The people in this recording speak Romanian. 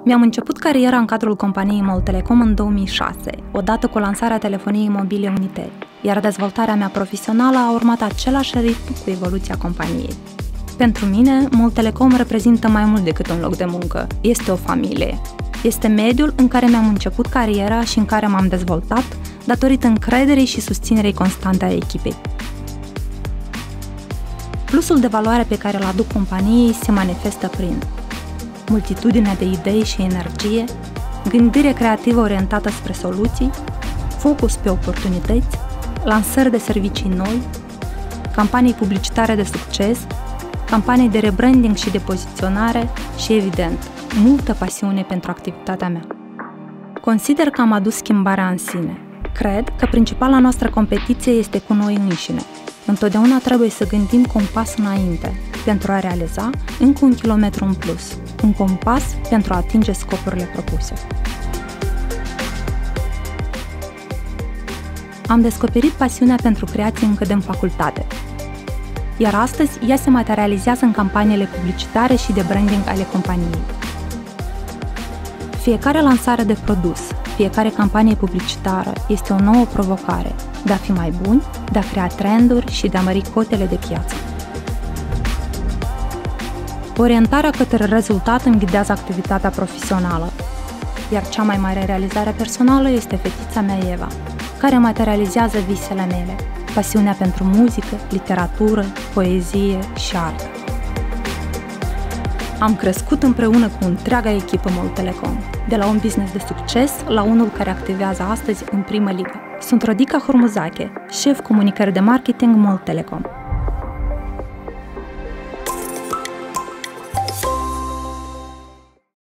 Mi-am început cariera în cadrul companiei MOL Telecom în 2006, odată cu lansarea telefoniei mobile Unitel, iar dezvoltarea mea profesională a urmat același ritm cu evoluția companiei. Pentru mine, MOL Telecom reprezintă mai mult decât un loc de muncă, este o familie. Este mediul în care mi-am început cariera și în care m-am dezvoltat, datorită încrederii și susținerii constante a echipei. Plusul de valoare pe care îl aduc companiei se manifestă prin multitudinea de idei și energie, gândire creativă orientată spre soluții, focus pe oportunități, lansări de servicii noi, campanii publicitare de succes, campanii de rebranding și de poziționare și, evident, multă pasiune pentru activitatea mea. Consider că am adus schimbarea în sine. Cred că principala noastră competiție este cu noi înșine. Întotdeauna trebuie să gândim cu un pas înainte, pentru a realiza încă 1 kilometru în plus, un compas pentru a atinge scopurile propuse. Am descoperit pasiunea pentru creație încă din facultate, iar astăzi ea se materializează în campaniile publicitare și de branding ale companiei. Fiecare lansare de produs, fiecare campanie publicitară este o nouă provocare de a fi mai buni, de a crea trenduri și de a mări cotele de piață. Orientarea către rezultat îmi ghidează activitatea profesională, iar cea mai mare realizare personală este fetița mea Eva, care materializează visele mele, pasiunea pentru muzică, literatură, poezie și artă. Am crescut împreună cu întreaga echipă MOL Telecom, de la un business de succes la unul care activează astăzi în primă ligă. Sunt Rodica Hormuzache, șef comunicări de marketing MOL Telecom.